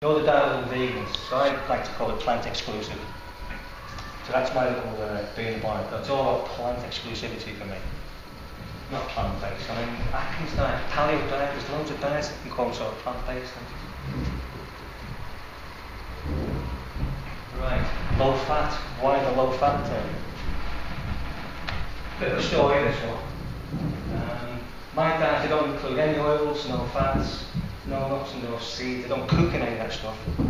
You're the diet of the vegans, so I like to call it plant exclusive. So that's my little being on it. It's all about plant exclusivity for me, not plant-based. I mean, Atkins diet, paleo diet, there's loads of diets that can call themselves plant-based. Right, low fat. Why the low fat term? Bit of a story, this one. My diet, I don't include any oils, no fats, no nuts and no seeds. I don't cook in any of that stuff. I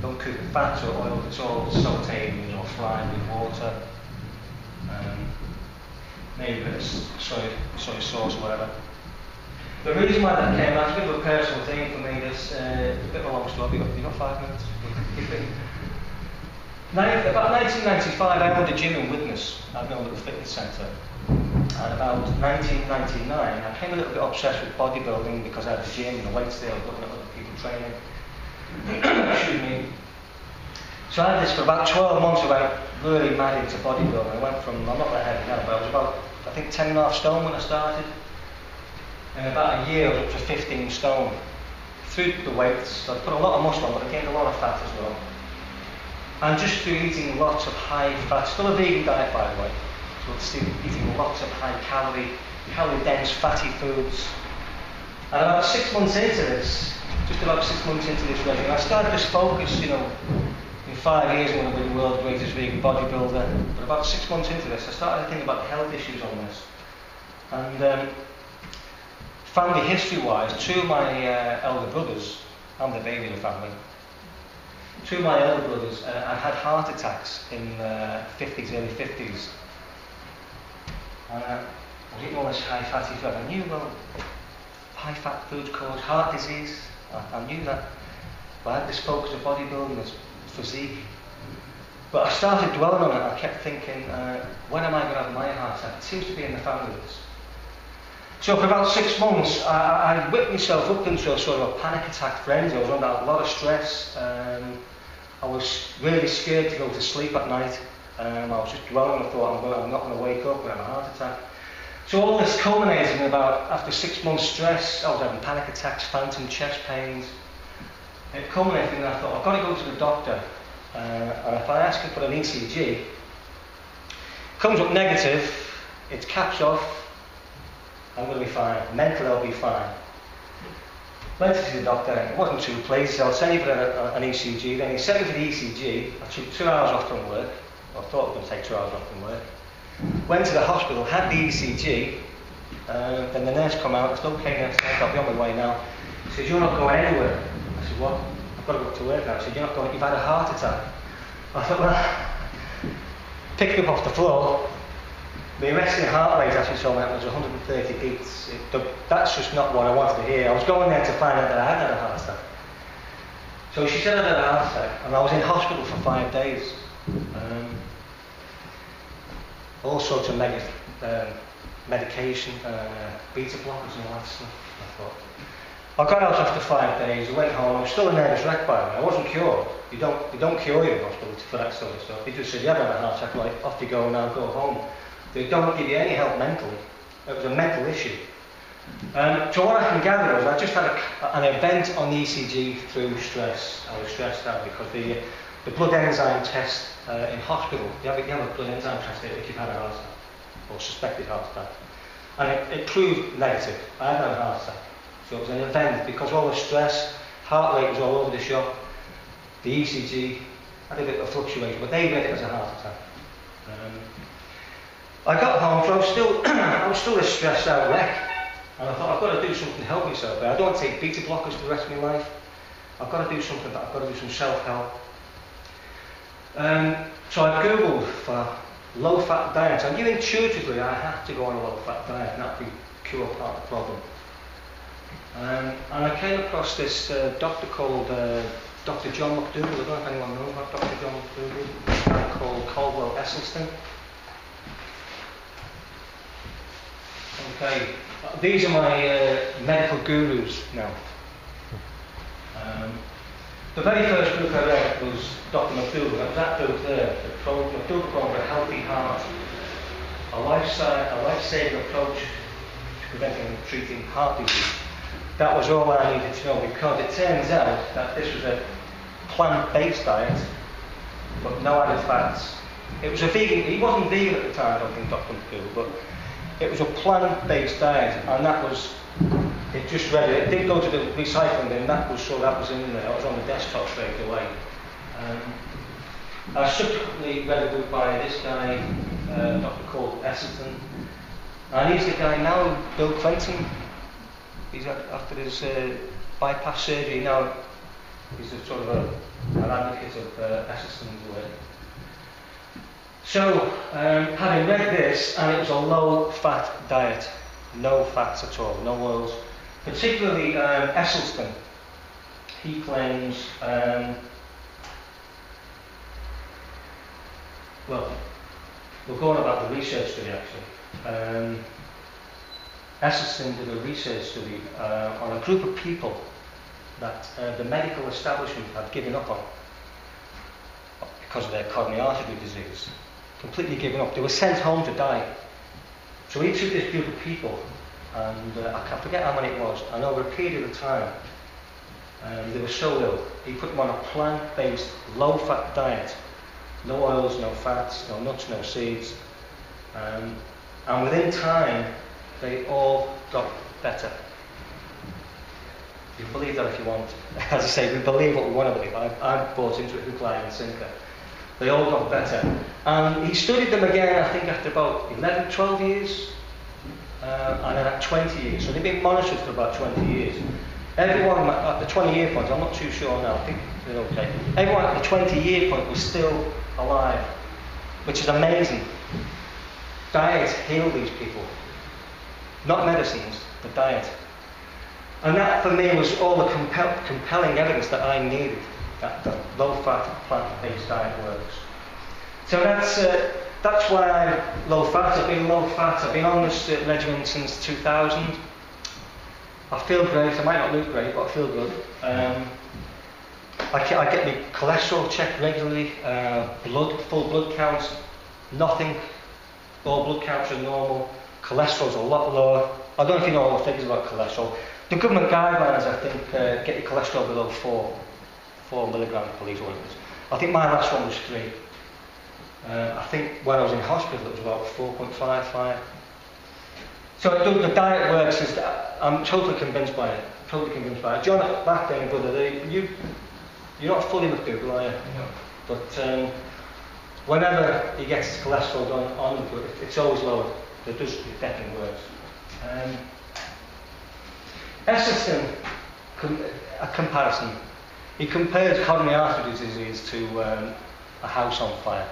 don't cook with fats or oils. It's all sauteed or fried with water. Maybe a bit of soy sauce or whatever. The reason why that came out, it's a bit of a personal thing for me. There's a bit of a long story. You got 5 minutes? About 1995, I owned a gym in Widnes at my little fitness centre. And about 1999, I became a little bit obsessed with bodybuilding because I had a gym and the weights there, I was looking at other people training. Excuse me. So I had this for about 12 months, about really mad into bodybuilding. I went from, I'm not that heavy now, but I was about, I think, 10.5 stone when I started. And in about a year, I was up to 15 stone. Through the weights, so I put a lot of muscle on, but I gained a lot of fat as well. And just through eating lots of high fat, still a vegan diet by the way, so it's still eating lots of high calorie dense fatty foods. And about 6 months into this, just about 6 months into this regime, I started this focus, in 5 years I'm going to be the world's greatest vegan bodybuilder. But about 6 months into this, I started to think about the health issues on this. And family history-wise, 2 of my elder brothers, I'm the baby in the family, 2 of my elder brothers I had heart attacks in the 50s, early 50s. And I was eating all this high fatty food. I knew, well, high fat foods cause heart disease. I knew that. But I had this focus of bodybuilding, this physique. But I started dwelling on it. I kept thinking, when am I going to have my heart attack? It seems to be in the family. So for about 6 months, I whipped myself up into a sort of a panic attack frenzy. I was under a lot of stress. I was really scared to go to sleep at night. I was just dwelling on the thought, I'm not going to wake up, I'm going to have a heart attack. So all this culminated in about, after 6 months stress, I was having panic attacks, phantom chest pains. It culminated and I thought, I've got to go to the doctor. And if I ask him for an ECG, it comes up negative, it's caps off, I'm going to be fine. Mentally I'll be fine. Went to see the doctor, and it wasn't too pleased, so I'll send you for an ECG. Then he sent me for the ECG. I took 2 hours off from work. I thought it was going to take 2 hours off from work. Went to the hospital, had the ECG. Then the nurse come out. I said, okay, nurse, I'll be on my way now. She said, you're not going anywhere. I said, what? I've got to go to work now. She said, you're not going, you've had a heart attack. I thought, well, picked up off the floor. My resting heart rate actually told me it was 130 beats. That's just not what I wanted to hear. I was going there to find out that I had a heart attack. So she said I had a heart attack, and I was in hospital for 5 days. All sorts of medication, beta blockers and all that stuff. I got out after 5 days, I went home, I was still a nervous wreck by the way. I wasn't cured. You don't cure you in hospital for that sort of stuff. They just said, you haven't had a heart attack, like, off you go now, go home. They don't give you any help mentally. It was a mental issue. So what I can gather is I just had an event on the ECG through stress. I was stressed out because the blood enzyme test in hospital, you have a blood enzyme test if you've had a heart attack or suspected heart attack. And it proved negative. I had no heart attack. So it was an event because all the stress, heart rate was all over the shop. The ECG had a bit of a fluctuation, but they read it as a heart attack. I got home, so I was still a stressed out wreck, and I thought I've got to do something to help myself. I don't want to take beta blockers for the rest of my life. I've got to do something. I've got to do some self-help. So I googled for low-fat diets. I knew intuitively I had to go on a low-fat diet, and that would cure part of the problem. And I came across this doctor called Dr. John McDougall. I don't know if anyone knows about Dr. John McDougall. A guy called Caldwell Esselstyn. Okay, these are my medical gurus now. The very first book I read was Dr. McDougall. That was that book there, McDougall called A Healthy Heart, a life-saving approach to preventing and treating heart disease. That was all I needed to know, because it turns out that this was a plant-based diet, but no added fats. It was a vegan, he wasn't vegan at the time, I don't think, Dr. McCool, but it was a plant-based diet, and that was, it just read it. It didn't go to the recycling bin, that was in there, it was on the desktop straight away. I subsequently read a book by this guy, Dr. Cole Esselstyn, and he's the guy now, Bill Clinton. He's after his bypass surgery now. He's a sort of an advocate of Esselstyn's work. So, having read this, and it was a low-fat diet, no fats at all, no oils. Particularly Esselstyn, he claims, well, we're going about the research study actually. Esselstyn did a research study on a group of people that the medical establishment had given up on because of their coronary artery disease. Completely given up. They were sent home to die. So he took this group of people, and I forget how many it was, and over a period of time, they were so ill, he put them on a plant-based, low-fat diet. No oils, no fats, no nuts, no seeds. And within time, they all got better. You can believe that if you want. As I say, we believe what we want to believe. I've bought into it hook, line and sinker. They all got better. And he studied them again, I think, after about 11, 12 years. And then at 20 years. So they've been monitored for about 20 years. Everyone at the 20-year point, I'm not too sure now, I think they're okay. Everyone at the 20-year point was still alive, which is amazing. Diet healed these people. Not medicines, but diet. And that for me was all the compelling evidence that I needed, that the low-fat, plant-based diet works. So that's why I'm low-fat. I've been low-fat. I've been on this regimen since 2000. I feel great. I might not look great, but I feel good. I get my cholesterol checked regularly, full blood counts, nothing. All blood counts are normal. Cholesterol's a lot lower. I don't know if you know all the figures about cholesterol. The government guidelines, I think, get your cholesterol below 4 milligrams per litre. I think my last one was 3. I think when I was in hospital it was about 4.55. So the diet works. I'm totally convinced by it. John, back then, brother, you're not fully with Google, are you? No. But whenever he gets his cholesterol done on the book, it's always lower. It definitely works. Esselstyn, a comparison. He compared coronary artery disease to a house on fire.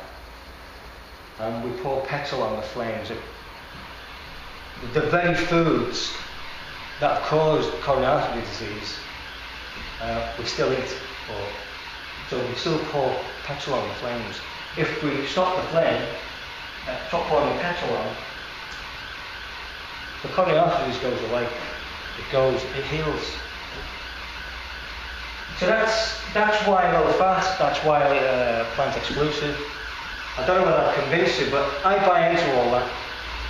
And we pour petrol on the flames. The very foods that have caused coronary artery disease, we still eat. So we still pour petrol on the flames. If we stop the flame, stop pouring the petrol on, the coronary artery disease goes away. It heals. So that's why low fat, that's why plant exclusive. I don't know whether I've convinced you, but I buy into all that.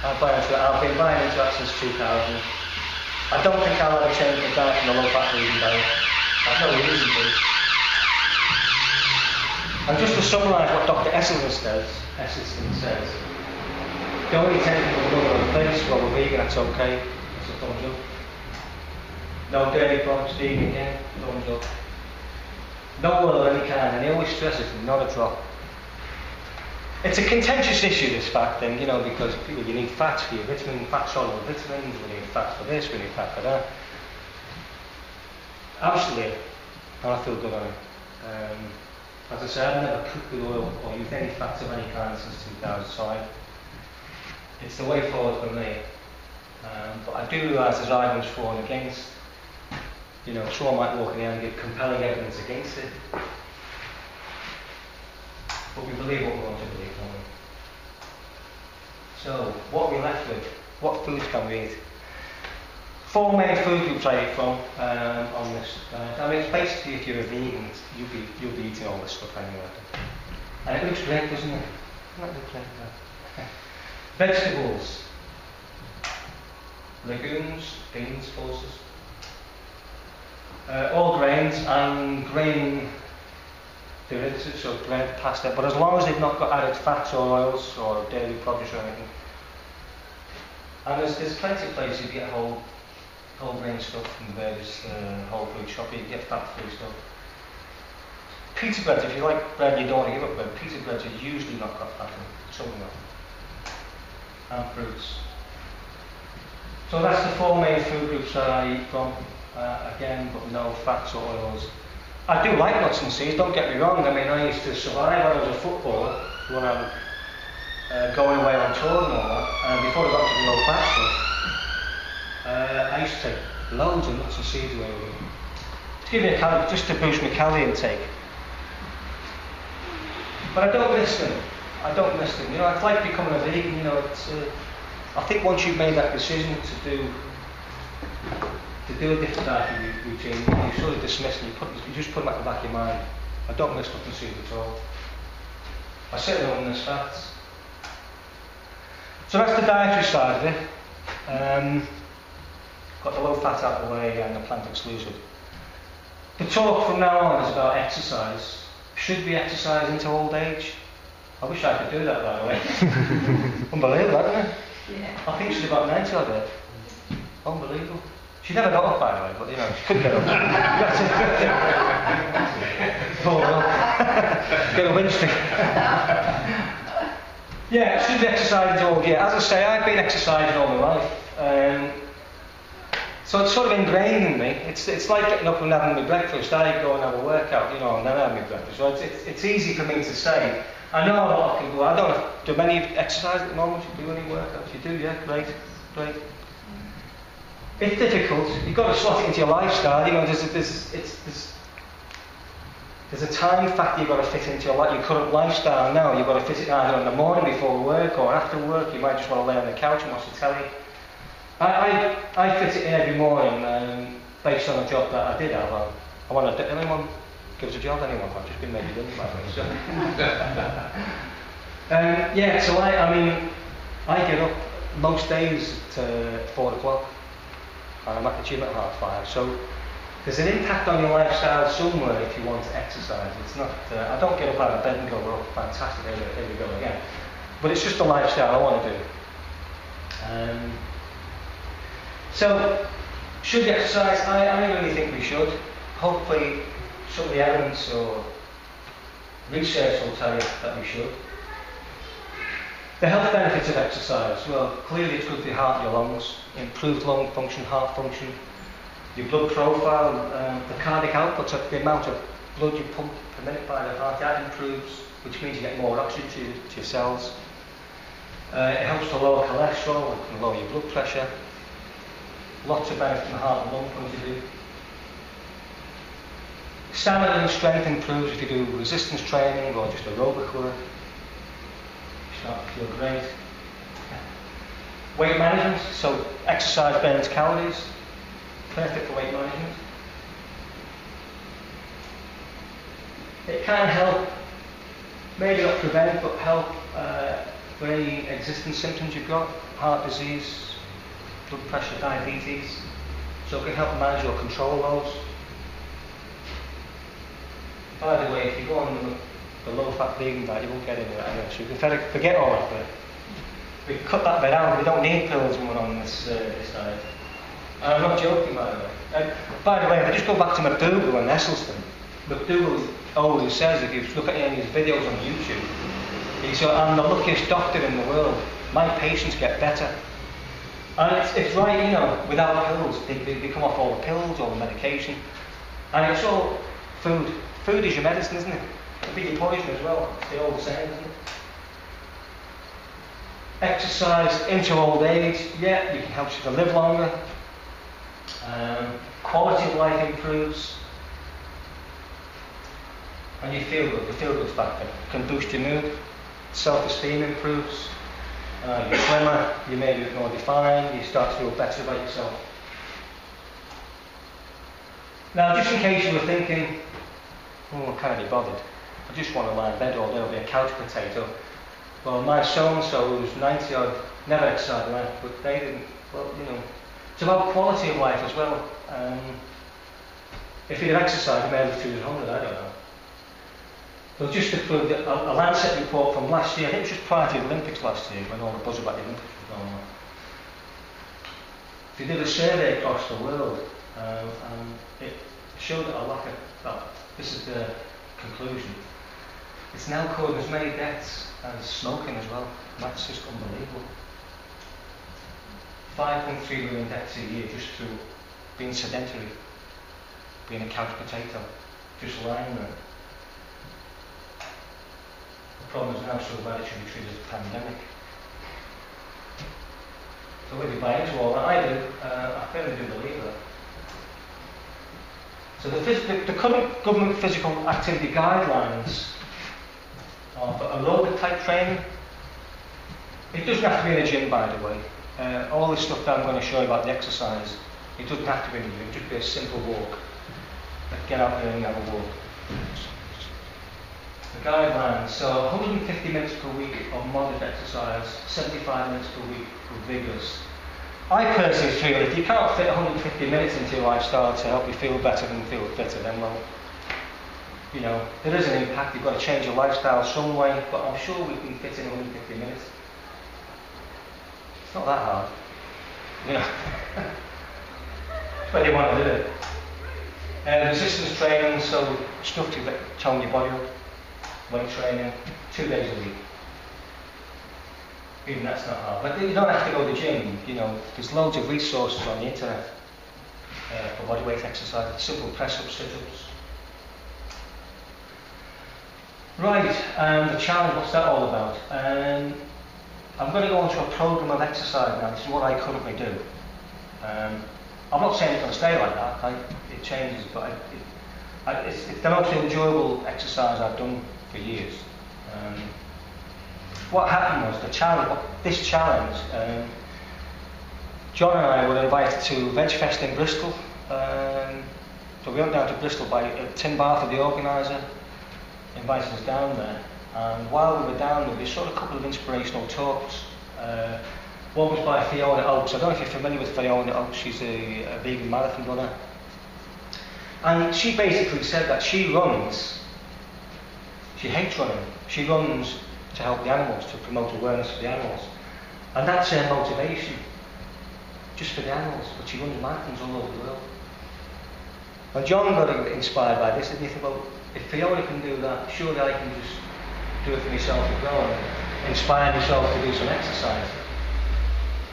I've been buying into that since 2000. I don't think I'll ever change my diet from a low fat vegan diet. I've no reason to. And just to summarise what Dr. Esselstyn says, don't eat anything with another place. Well, we're vegan, that's okay. That's a thumbs up. No dairy products, vegan again, thumbs up. No oil of any kind, and he always stresses not a drop. It's a contentious issue, this fat thing, because you need fats for your fat-soluble vitamins, we need fats for this, we need fat for that. Absolutely, and I feel good on it. As I said, I've never cooked with oil or used any fats of any kind since 2000, so it's the way forward for me. But I do realise there's arguments for and against. Someone might walk in here and give compelling evidence against it. But we believe what we want to believe, don't we? So, what are we left with? What foods can we eat? 4 main food groups I eat from on this. It's basically, if you're a vegan, you'll be eating all this stuff anyway. And it looks great, doesn't it? Not look like that. Vegetables, legumes, beans, pulses. All grains and grain derivatives, so bread, pasta, but as long as they've not got added fats or oils or dairy produce or anything. And there's plenty of places you get whole grain stuff from various whole food shop. You can get fat-free stuff. Pita breads, if you like bread, you don't want to give up bread. Pita breads are usually not got fat in it, some of them. And fruits. So that's the 4 main food groups that I eat from. Again, but no fats or oils. I do like nuts and seeds, don't get me wrong. I mean, I used to survive when I was a footballer, when I'm going away on tour and all that, and before I got to the low fat stuff, I used to take loads of nuts and seeds away with me. To give me a calorie, just to boost my calorie intake. But I don't miss them. I don't miss them. You know, it's like becoming a vegan. You know, it's. I think once you've made that decision to do a different dietary routine, you sort of dismiss them. You just put them at the back of your mind. I don't miss nuts and seeds at all. I certainly don't miss fats. So that's the dietary side of it. Got the low fat out of the way and the plant exclusive. The talk from now on is about exercise. Should we exercise into old age? I wish I could do that, by the way. Unbelievable, isn't it? Yeah. I think she's about 90 odd there. Unbelievable. She never got up, by the way, but you know, she could get up. Oh, well. Get a winch stick. Yeah, should we exercise into old age? As I say, I've been exercising all my life. So it's sort of ingrained in me. It's like getting up and having my breakfast. I go and have a workout, you know, and then have my breakfast. So it's easy for me to say. I know a lot of people. I don't know. Do many of you exercise at the moment? You do any workouts? You do, yeah. Great. It's difficult. You've got to slot it into your lifestyle. You know, there's a time factor you've got to fit into your current lifestyle now. You've got to fit it either in the morning before work or after work. You might just want to lay on the couch and watch the telly. I fit it in every morning based on a job that I did have. I want to. Anyone gives a job? Anyone? I've just been made redundant by the way. So. Yeah. So I mean, I get up most days at 4 o'clock, and I'm at the gym at 5:30. So there's an impact on your lifestyle somewhere if you want to exercise. It's not. I don't get up out of bed and go, "Oh, fantastic! Here we go again." But it's just the lifestyle I want to do. So, should we exercise? I really think we should. Hopefully, some of the evidence or research will tell you that we should. The health benefits of exercise. Well, clearly it's good for your heart and your lungs. Improved lung function, heart function. Your blood profile, the cardiac output, so the amount of blood you pump per minute by the heart, that improves, which means you get more oxygen to your cells. It helps to lower cholesterol, it can lower your blood pressure. Lots of benefit from the heart and lung point of view. Stamina and strength improves if you do resistance training or just aerobic work. You start to feel great. Weight management, so exercise burns calories. Perfect for weight management. It can help, maybe not prevent, but help for any existing symptoms you've got, heart disease, blood pressure, diabetes. So it can help manage or control those. By the way, if you go on the low-fat vegan diet, you won't get any of that anyway. So you can forget all that bit. We can cut that bit out. We don't need pills when we're on this diet. And I'm not joking, by the way. By the way, if I just go back to McDougall and Esselstyn, McDougall always says, if you look at any of his videos on YouTube, he said, "I'm the luckiest doctor in the world. My patients get better." And it's right, you know, without pills. They come off all the pills, all the medication. And it's all food. Food is your medicine, isn't it? It'll be your poison as well. It's all the same, isn't it? Exercise into old age, yeah, you can help you to live longer. Quality of life improves. And you feel good, the feel good factor can boost your mood. Self-esteem improves. You're slimmer, you may be more defined, you start to feel better about yourself. Now, just in case you were thinking, "Oh, I can't be bothered. I just want to lie in bed all day, I'll be a couch potato." Well, my so-and-so who's 90 odd, never exercised life, but they didn't. Well, you know, it's about quality of life as well. If he'd have exercised, he may have lived to 100, I don't know. So just to prove that a Lancet report from last year, I think it was just prior to the Olympics last year, when all the buzz about the Olympics was going on. They did a survey across the world, and it showed that this is the conclusion. It's now causing as many deaths as smoking as well. That's just unbelievable. 5.3 million deaths a year just through being sedentary, being a couch potato, just lying there. The problem is now so bad it should be treated as a pandemic. So whether you buy into all that, I do, I firmly do believe that. So the current government physical activity guidelines are for aerobic type training. It doesn't have to be in a gym, by the way. All this stuff that I'm going to show you about the exercise, it doesn't have to be in a gym, just be a simple walk. Get out there and have a walk. The guidelines, so 150 minutes per week of moderate exercise, 75 minutes per week of vigorous. I personally feel if you can't fit 150 minutes into your lifestyle to help you feel better and feel fitter, then well, you know, there is an impact. You've got to change your lifestyle some way, but I'm sure we can fit in 150 minutes. It's not that hard, you know. It's whether you want to do it. Resistance training, so stuff to tone your body up. Weight training, 2 days a week. Even that's not hard. But you don't have to go to the gym, you know, there's loads of resources on the internet for bodyweight exercise, simple press-ups, sit-ups. Right, the challenge, what's that all about? I'm going to go into a program of exercise now. This is what I currently do. I'm not saying it's going to stay like that, it changes, but it's the most enjoyable exercise I've done for years. What happened was this challenge, John and I were invited to Veg Fest in Bristol. So we went down to Bristol by Tim Barford, the organiser, invited us down there. And while we were down there, we saw a couple of inspirational talks. One was by Fiona Oakes. I don't know if you're familiar with Fiona Oakes. She's a vegan marathon runner. And she basically said that she hates running. She runs to help the animals, to promote awareness for the animals. And that's her motivation, just for the animals. But she runs marathons all over the world. And John got inspired by this, and he thought, well, if Fiona can do that, surely I can just do it for myself as well, and inspire myself to do some exercise.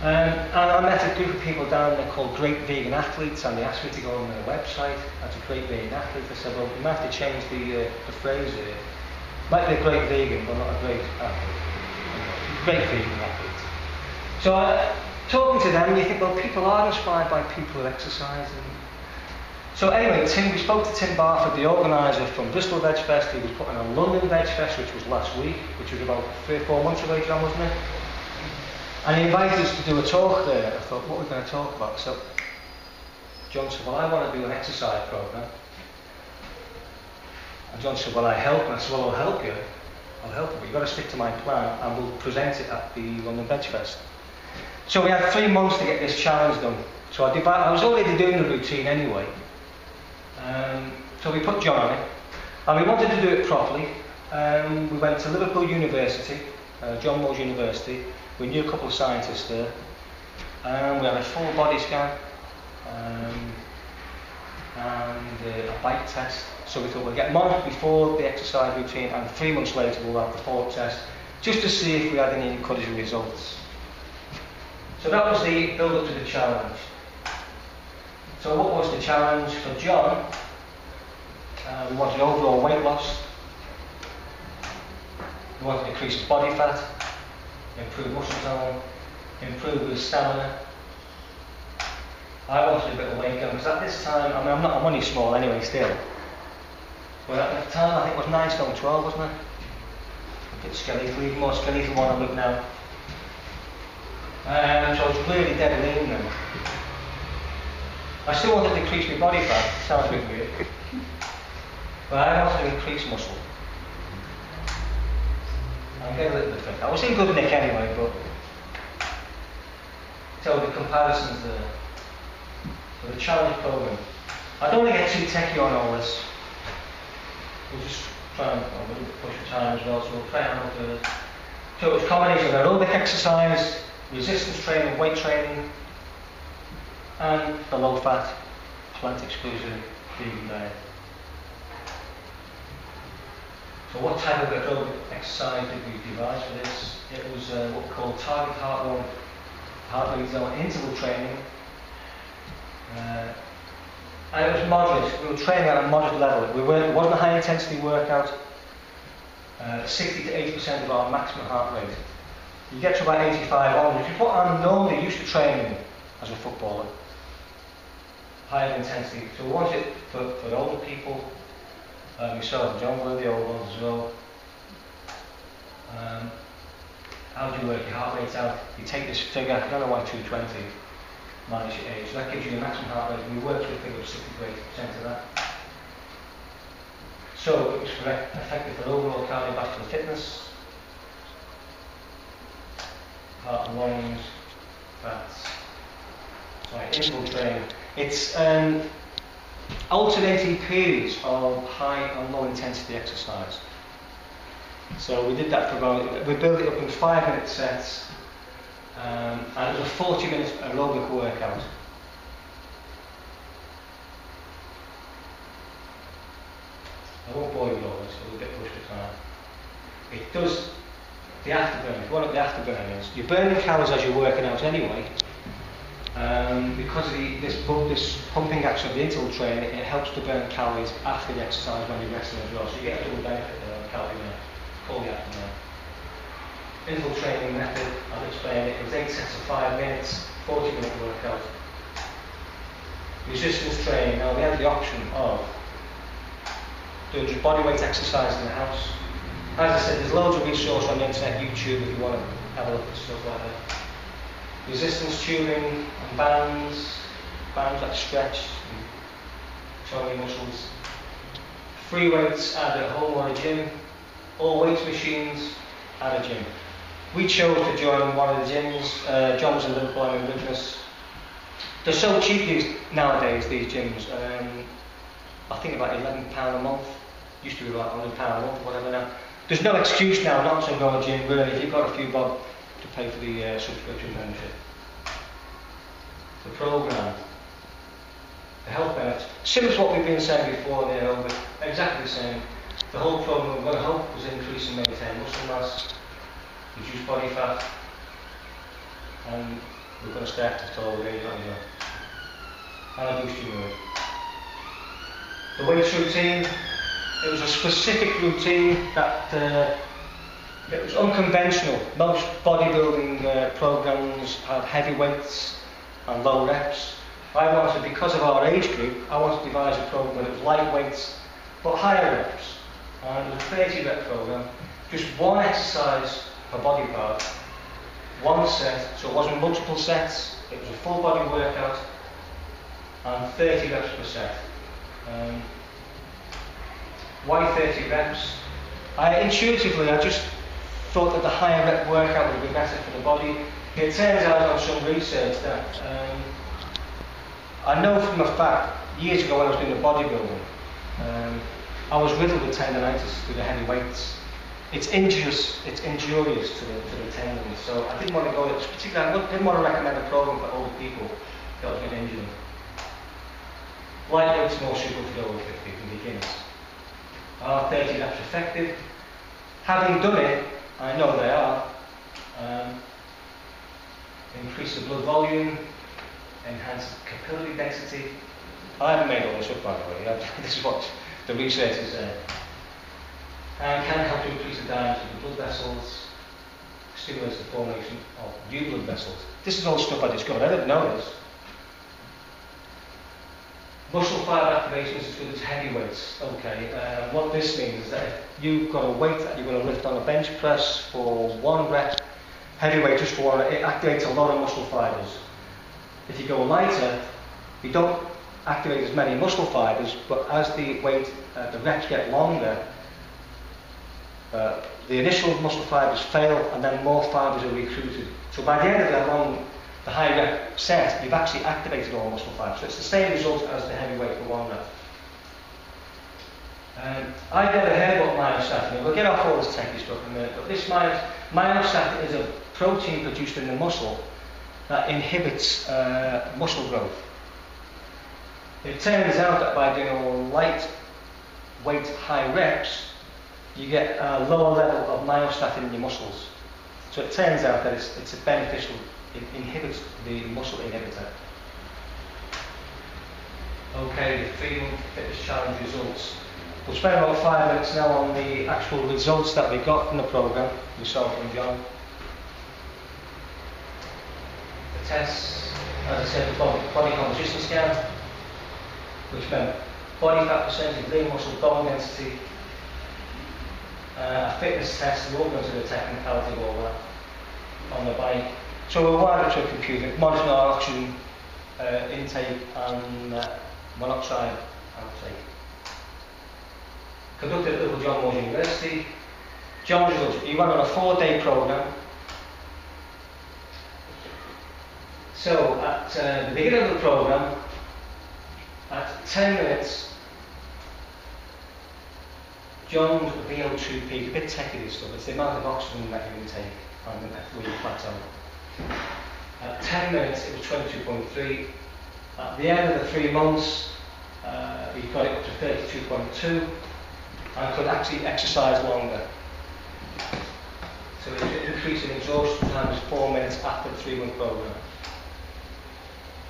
And I met a group of people down there called Great Vegan Athletes, and they asked me to go on their website as a Great Vegan Athlete. I said, well, you might have to change the phrase here. Might be a great vegan, but not a great athlete. Great vegan athlete. So talking to them, you think, well, people are inspired by people who exercise. So anyway, we spoke to Tim Barford, the organiser from Bristol Veg Fest. He was putting on London Veg Fest, which was last week, which was about 3 or 4 months ago, John, wasn't it? And he invited us to do a talk there. I thought, what are we going to talk about? So John said, well, I want to do an exercise programme. And John said, well, I help. And I said, well, I'll help you. I'll help you, but you've got to stick to my plan, and we'll present it at the London Veg Fest. So we had 3 months to get this challenge done. So I was already doing the routine anyway. So we put John on it, and we wanted to do it properly. We went to Liverpool University, John Moores University. We knew a couple of scientists there. We had a full body scan and a bike test. So we thought we'll get monitored before the exercise routine, and 3 months later we'll have the follow-up test, just to see if we had any encouraging results. So that was the build-up to the challenge. So what was the challenge for John? We wanted overall weight loss. We wanted to decrease his body fat, improve muscle tone, improve his stamina. I wanted a bit of weight gain, because at this time, I'm only small anyway still. But at the time I think it was 9 stone 12, wasn't it? A bit skeletal, even more skeletal than what I look now. So I was really dead lean then. I still wanted to decrease my body fat, sounds a bit weird. But I wanted to increase muscle. And get a little bit fit. I was in good nick anyway, but so the comparisons there. So the challenge program. I don't want to get too techie on all this. We'll just try and, I'm a little bit pushed for time as well, so we'll try and do it. So it's a combination of aerobic exercise, resistance training, weight training, and the low-fat, plant-exclusive vegan diet. So what type of aerobic exercise did we devise for this? It was what we call target heart rate zone interval training. And it was moderate. We were training at a moderate level. It wasn't a high intensity workout. 60 to 80% of our maximum heart rate. You get to about 85 on, which is what I'm normally used to training as a footballer. Higher intensity. So we want it for the older people, myself and John, one of the old ones as well. How do you work your heart rate out? You take this figure, I don't know why 220 minus your age. So that gives you the maximum heart rate. We work with a figure of 60 to 80% of that. So it was effective for overall cardiovascular fitness, heart and lungs, fats. Interval training. It's alternating periods of high and low intensity exercise. So we did that for about, we built it up in 5-minute sets, and it was a 40-minute aerobic workout. I won't bore you with all this, so we'll get pushed for time. It does the afterburn. If you want what the afterburn is, you're burning calories as you're working out anyway. Because of this pumping action of the interval training, it helps to burn calories after the exercise when you're resting as well. So you get a little benefit of calorie burn. Call the afterburn. Interval training method, I've explained it. It was 8 sets of 5 minutes, 40-minute workout. Resistance training. Now we have the option of doing just body weight exercise in the house. As I said, there's loads of resources on the internet, YouTube, if you want to have a look at stuff like that. Resistance tubing and bands that stretch and show your muscles. Free weights at a home or a gym. All weights machines at a gym. We chose to join one of the gyms. John was in Liverpool, I'm in Widnes. They're so cheap nowadays, these gyms. I think about £11 a month. Used to be about £100 a month, whatever now. There's no excuse now not to go to a gym, really, if you've got a few bob to pay for the subscription membership. The programme, the health benefits, similar to what we've been saying before there, but exactly the same. The whole programme we're going to hope was increase and maintain muscle mass, reduce body fat, and we're going to start to tolerate it, and a boost your mood. The weights routine, it was a specific routine that it was unconventional. Most bodybuilding programs have heavy weights and low reps. I wanted, because of our age group, I wanted to devise a program that was light weights but higher reps. And it was a 30-rep program, just one exercise per body part, one set, so it wasn't multiple sets, it was a full body workout, and 30 reps per set. Why 30 reps? Intuitively, I just thought that the higher rep workout would be better for the body. It turns out on some research that I know from a fact, years ago when I was doing the bodybuilding, I was riddled with tendinitis through the heavy weights. It's injurious to the tendons, so I didn't want to go there. Particularly, I didn't want to recommend a program for older people that was getting injured. Light weights more suitable for over 50 for beginners. Are 30 reps effective? Having done it, I know they are. Increase the blood volume, enhance capillary density. I haven't made all this up, by the way. This is what the research is saying. And can help to increase the diameter of the blood vessels, stimulates the formation of new blood vessels. This is all stuff I discovered. I didn't know this. Muscle fibre activation is as good as heavy weights. Okay, what this means is that if you've got a weight that you're going to lift on a bench press for 1 rep, heavy weight just for 1, it activates a lot of muscle fibres. If you go lighter, you don't activate as many muscle fibres, but as the reps get longer, the initial muscle fibres fail and then more fibres are recruited. So by the end of that long the high rep set, you've actually activated all muscle fibre. So it's the same result as the heavy weight for 1 rep. I've never heard about myostatin. We'll get off all this techie stuff in a minute, but this myostatin is a protein produced in the muscle that inhibits muscle growth. It turns out that by doing light weight high reps, you get a lower level of myostatin in your muscles. So it turns out that it's a beneficial, it inhibits the muscle inhibitor. Okay, the 3-month fitness challenge results. We'll spend about 5 minutes now on the actual results that we got from the programme, myself and John. The tests, as I said, the body composition scan, which meant body fat percentage, lean muscle, bone density, a fitness test. We won't go into the technicality of all that on the bike. So we're wired up to a computer, monitoring our oxygen intake and monoxide outtake. Conducted at Little John Moores University. John results, he ran on a 4-day programme. So at the beginning of the programme, at 10 minutes, John's VO2 peak, a bit techy this stuff, it's the amount of oxygen that you intake and where you plateau. At 10 minutes it was 22.3. At the end of the 3 months, he got it up to 32.2 and could actually exercise longer. So his increase in exhaustion time was 4 minutes after the 3-month programme.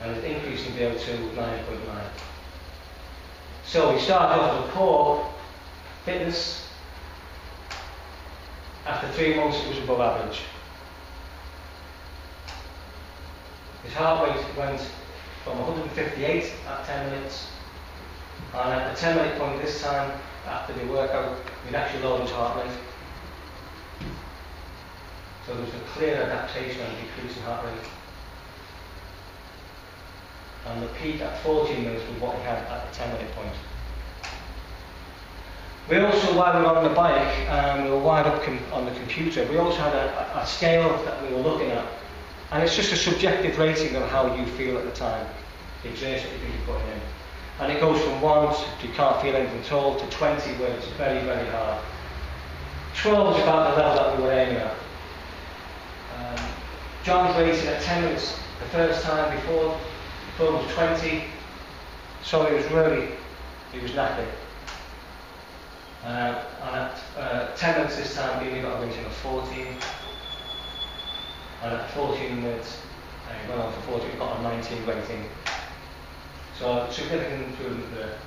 And his increase in VO2 was 9.9. So he started off with poor fitness. After 3 months it was above average. His heart rate went from 158 at 10 minutes, and at the 10-minute point this time, after the workout, we'd actually lowered his heart rate. So there was a clear adaptation and decrease in heart rate. And the peak at 14 minutes was what he had at the 10-minute point. We also, while we were on the bike, we were wired up on the computer, we also had a scale that we were looking at. And it's just a subjective rating of how you feel at the time, the exertion that you're putting in. And it goes from 1 to you can't feel anything at all, to 20 where it's very, very hard. 12 is about the level that we were aiming at. John's rating at 10 minutes the first time before was 20, so he was knackered. And at 10 minutes this time, he got a rating of 14. And at 14 minutes, he went on to 14, he got a 19 rating. So significant improvement there.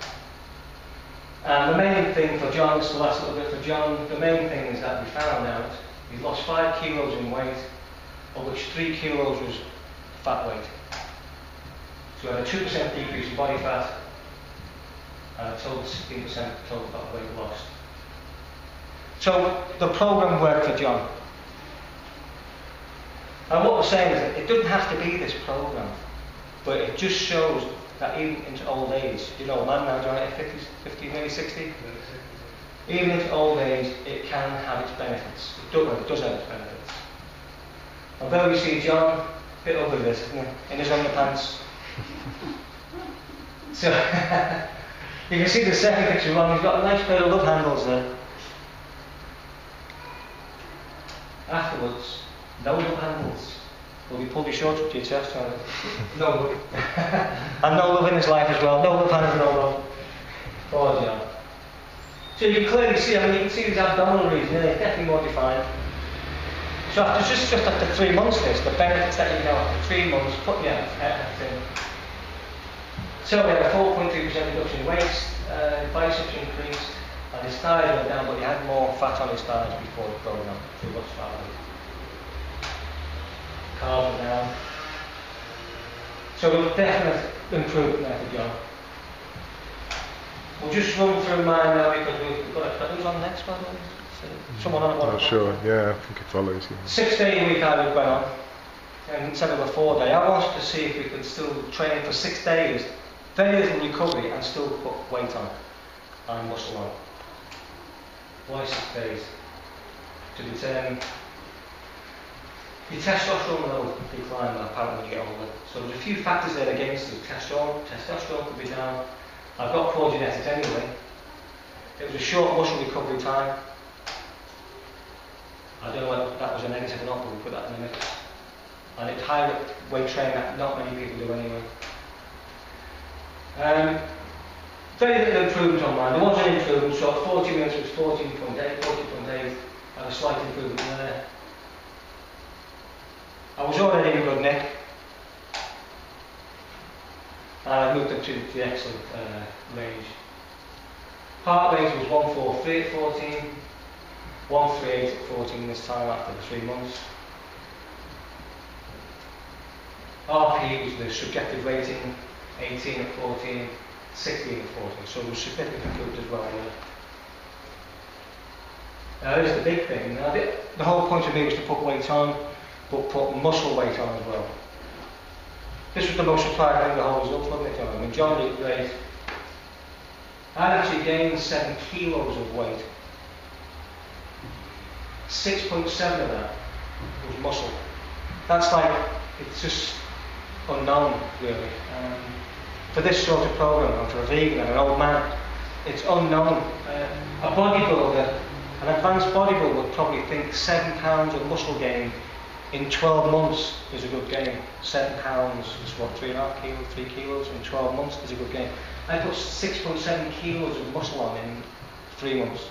And the main thing for John, this is the last little bit for John, the main thing is that we found out he's lost 5 kilos in weight, of which 3 kilos was fat weight. So we had a 2% decrease in body fat and a total 16% total fat weight lost. So the program worked for John. And what we're saying is that it doesn't have to be this program, but it just shows that even into old age, you know, a man now John at 50, maybe 60, even into old age, it can have its benefits. It does have its benefits. Although you see John, a bit ugly this, isn't he? In his underpants. So, you can see the second picture wrong, he's got a nice pair of love handles there. Afterwards, no love handles. Will he pull your shorts up to your chest? No love. And no love in his life as well. No love handles, no love. Poor John. So you can clearly see, I mean, you can see his abdominal region, they're definitely more defined. So after just after 3 months the benefits that you know after 3 months, put your effort in. So we had a 4.3% reduction in waist, biceps increased, and his thighs went down, but he had more fat on his thighs before the program. So he lost fat on it. Carbs were down. So there was definite improvement there for John. We'll just run through mine now because we've got who's on next one? Someone on it? Not sure, yeah, I think it follows. Yeah. 6 day a week I would went on, and instead of a 4 day. I wanted to see if we could still train for 6 days, very little recovery, and still put weight on and muscle on. Why 6 days? To determine Your testosterone level decline apparently when you get older. So there's a few factors there against it. Testosterone could be down. I've got poor genetics anyway. It was a short muscle recovery time. I don't know whether that was a negative or not, but we'll put that in the mix. And it's high weight training that not many people do anyway. Very little improvement on mine. There was an improvement, so at 40 minutes it was 14.8, 40.8, and a slight improvement there. I was already in a good nick. And I moved up to the excellent range. Heart rate was 143 at 14, 138 at 14 this time after the 3 months. RP was the subjective rating, 18 at 14, 16 at 14, so it was significant improvement as well there. Now here's the big thing. Now, the whole point of me was to put weight on, but put muscle weight on as well. This was the most surprising thing the whole result, wasn't it, John? I mean, John did great. I'd actually gained 7 kilos of weight. 6.7 of that was muscle. That's like, it's just unknown, really. For this sort of program, and for a vegan and an old man, it's unknown. A bodybuilder, an advanced bodybuilder would probably think 7 pounds of muscle gain in 12 months is a good gain. 7 pounds is what, 3.5 kilos, 3 kilos in 12 months is a good gain. I put 6.7 kilos of muscle on in 3 months.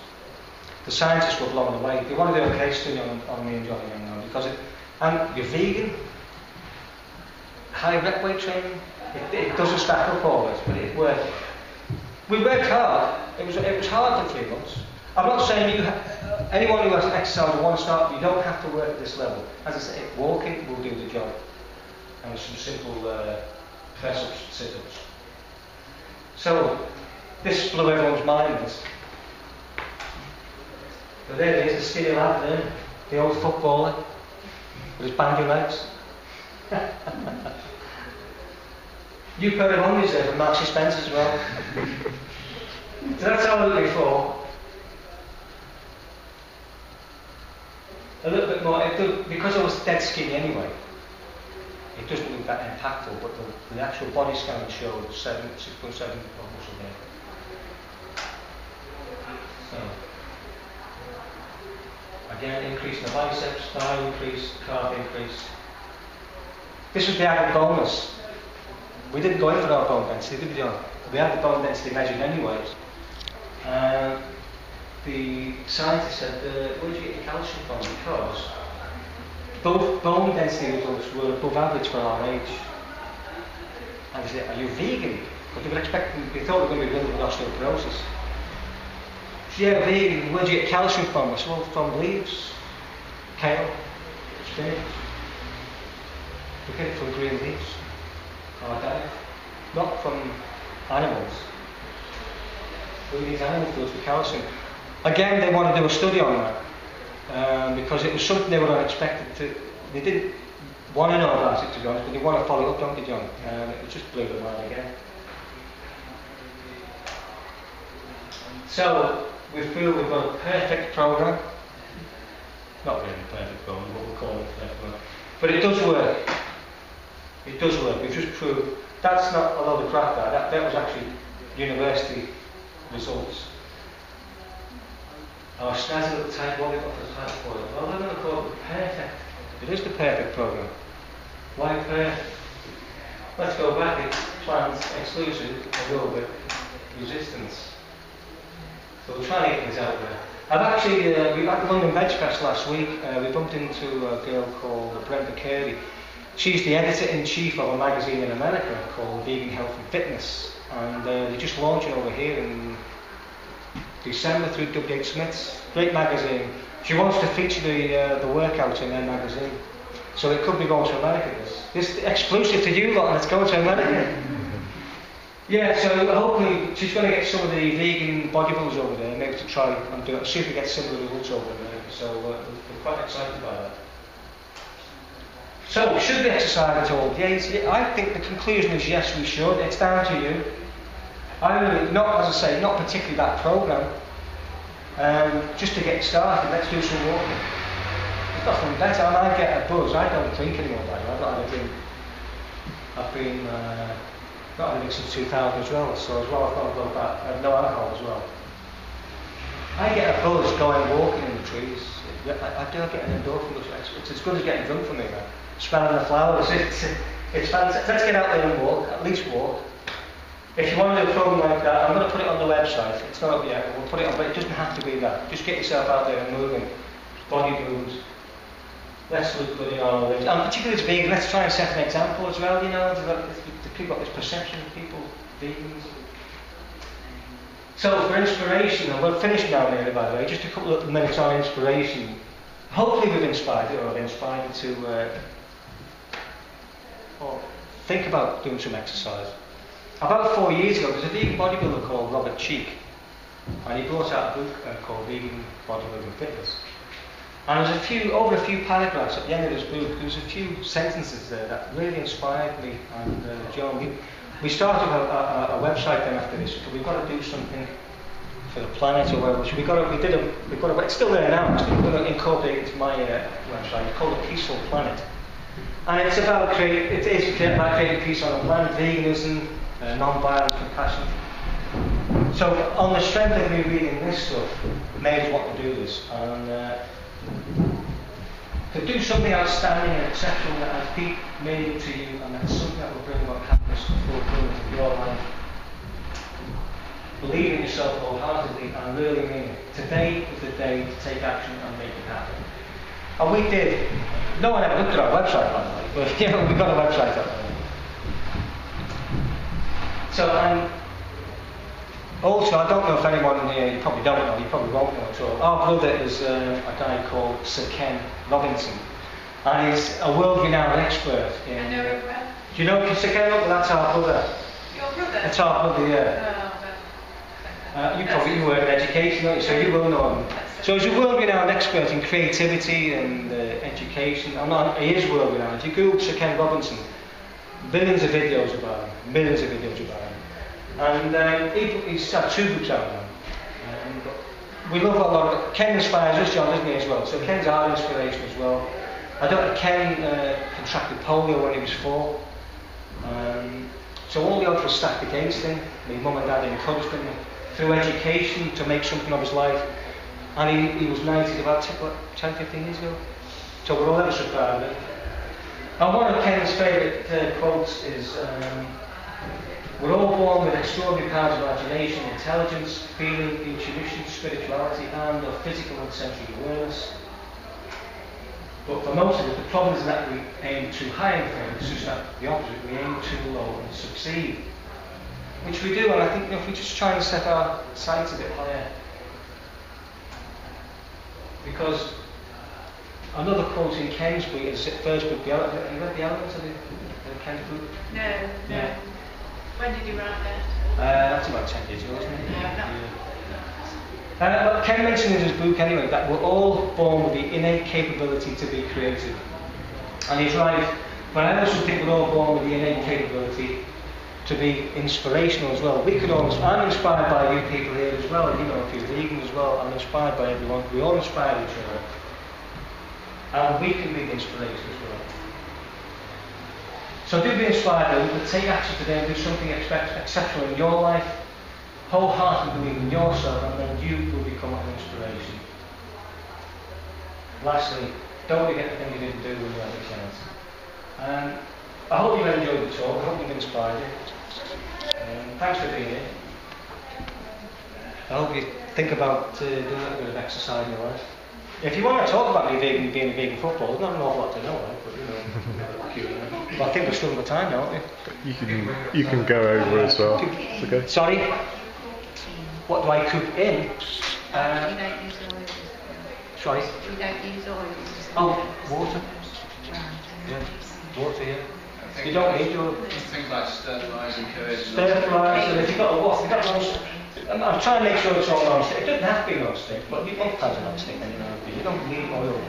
The scientists were blown away. They want to do a case study on me and Johnny now because and you're vegan, high rep weight training, it doesn't stack up always, but it worked. We worked hard. It was hard for 3 months. I'm not saying anyone who has an exercise or wants to start, you don't have to work at this level. As I say, walking will do the job. And some simple press-ups, sit-ups. So, this blew everyone's mind. But there it is, the skinny lad there, the old footballer, with his bandy legs. New pair of undies there from Marks and Spencer as well. So that's how I looked before. A little bit more, because I was dead skinny anyway, it doesn't look that impactful, but the actual body scan showed 6.7 of muscle there. So, again, increase in the biceps, thigh increase, calf increase. This was the added bonus. We didn't go in for our bone density, did we, John? We had the bone density measured anyways. The scientist said, where do you get your calcium from? Because both bone density results were above average for our age. And he said, are you vegan? Because they were expecting, they thought we were going to be living with osteoporosis. So, yeah, vegan, where do you get calcium from? I said, well, from leaves, kale, spinach. We get it from green leaves, our diet, not from animals. We need animal foods for calcium. Again, they want to do a study on that because it was something they were unexpected to. They didn't want to know about it, to be honest, but they want to follow up, don't they, John? It just blew their mind again. So we feel we've got a perfect program. Not really a perfect program, but we'll call it a perfect program. But it does work. It does work. We've just proved that's not a load of crap. That was actually university results. Our snazzy little type, what we've got for the type for it. Well, I'm going to call it perfect. It is the perfect program. Why perfect? Let's go back. It's plant exclusive, aerobic resistance. So we're trying to get things out there. I've actually, we were at the London Veg Fest last week. We bumped into a girl called Brenda Carey. She's the editor-in-chief of a magazine in America called Vegan Health and Fitness. And they're just launching over here in December through W.H. Smith's. Great magazine. She wants to feature the workouts in their magazine. So it could be going to America. This is exclusive to you lot, and it's going to America. Yeah, so hopefully she's going to get some of the vegan bodybuilders over there, maybe to try and do it, see if we get similar results over there. So we're quite excited by that. So, should we exercise at all? Yes, I think the conclusion is yes, we should. It's down to you. I really, not, as I say, not particularly that program. Just to get started, let's do some walking. nothing better. And I get a buzz. I don't drink anymore, by the way. I've not had a drink. I've been not had a drink since 2000 as well. So as well, I've got to go back. I have no alcohol as well. I get a buzz going walking in the trees. I do get an endorphin rush. It's as good as getting drunk for me, man. Smelling the flowers. It's fantastic. Let's get out there and walk. At least walk. If you want to do a program like that, I'm going to put it on the website. It's not up yet. We'll put it on, but it doesn't have to be that. Just get yourself out there and moving. Body moves. Let's look good in our lives. And particularly as vegan, let's try and set an example as well. You know, the people got this perception of people vegans. So for inspiration, and we're finished now nearly, by the way, just a couple of minutes on inspiration. Hopefully we've inspired you, or I've inspired you to think about doing some exercise. About 4 years ago, there's a vegan bodybuilder called Robert Cheek, and he brought out a book called Vegan Bodybuilding Fitness. And there's over a few paragraphs at the end of this book, there's a few sentences there that really inspired me and John. We started a website then after this, because we've got to do something for the planet or whatever. So it's still there now actually. We're going to incorporate it into my website. It's called A Peaceful Planet. And it's about creating peace on the planet, veganism, non-violence, compassion. So on the strength of me reading this stuff, made us want to do this. And to do something outstanding and exceptional that has Pete made it to you, and that's something that will bring about happiness and fulfillment in your life. Believe in yourself wholeheartedly and really mean it. Today is the day to take action and make it happen. And we did. No one ever looked at our website, by the way, but you know, we've got a website up there. So also, I don't know if anyone here, you probably don't know, you probably won't know at all. Our brother is a guy called Sir Ken Robinson, and he's a world-renowned expert in... I know him well. Do you know Sir Ken? Well, that's our brother. Your brother? That's our brother, yeah. You work in education, don't you? So you will know him. So he's a world-renowned expert in creativity and education. He is world-renowned. If you Google Sir Ken Robinson, billions of videos about him, millions of videos about him. And he's had 2 books out now. We love a lot of... Ken inspires us, John, doesn't he, as well? So Ken's our inspiration as well. Ken contracted polio when he was 4. So all the odds were stacked against him. My mum and dad encouraged him through education to make something of his life. And he was 90 about 10, 15 years ago. So we're all ever so proud of it. And one of Ken's favourite quotes is, we're all born with extraordinary powers of imagination, intelligence, feeling, intuition, spirituality, and of physical and sensory awareness. But for most of us, the problem is that we aim too high in things, it's just that the opposite, we aim too low and succeed. Which we do, and I think if we just try and set our sights a bit higher. Because another quote in Ken's book, is the first book, have you read The Elements of Ken's book? No. Yeah. When did you write that? That's about 10 years ago, isn't it? No. But Ken mentioned in his book anyway that we're all born with the innate capability to be creative. And he's right. But I also think we're all born with the innate capability to be inspirational as well. I'm inspired by you people here as well, you know, if you're vegan as well, I'm inspired by everyone. We all inspire each other. And we can be the inspiration as well. So do be inspired, but take action today and do something exceptional in your life. Wholeheartedly believe in yourself, and then you will become an inspiration. Lastly, don't forget the thing you didn't do when you had a chance. I hope you've enjoyed the talk. I hope you've inspired you. Thanks for being here. I hope you think about doing a little bit of exercise in your life. If you want to talk about being a vegan footballer, there's not an awful lot to know, right? But you know, well, I think we're still in the time now, aren't we? You can go over as well. It's okay. Sorry? What do I cook in? You don't use oil. Sorry? You don't use oil. Oh, water. Yeah, water, yeah. You don't need your... Things like stir fries and curries. Stir fries, and if you've got a what? You've got non-stick. I'm trying to make sure it's all non-stick. It doesn't have to be non-stick, but you both have a non-stick then, you don't need oil.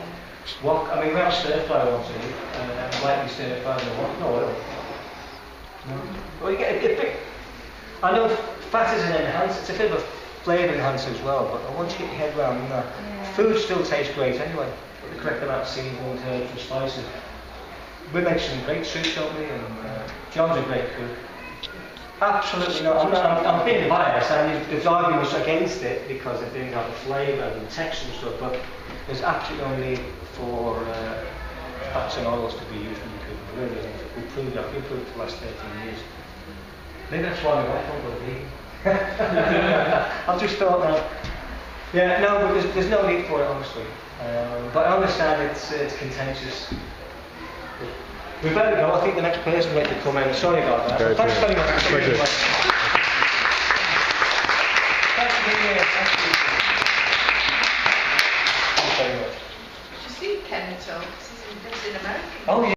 I mean, we have stir fry once a week, lightly stir fry, no oil. No. Well, you get a bit... I know fat is an enhancer, it's a bit of a flavour enhancer as well, but once you get your head around that, food still tastes great anyway. the correct amount of seasonings, herbs and spices. We make some great soups, don't we? And John's a great cook. Absolutely not. I'm being biased, and there's arguments against it because they didn't have the flavour and the texture and stuff, but there's absolutely no need for fats and oils to be used in the cooking. There really isn't. We've proved that. We've proved it for the last 13 years. Maybe that's why we went from vegan. I've just thought that. Yeah, no, but there's no need for it, honestly. But I understand it's contentious. We better go. I think the next person might be coming. Sorry about that. Okay, Thanks very much. thank you. Thanks for being here. Thank you. Thanks very much. Did you see Ken at all? 'Cause he's in America. Oh, yeah.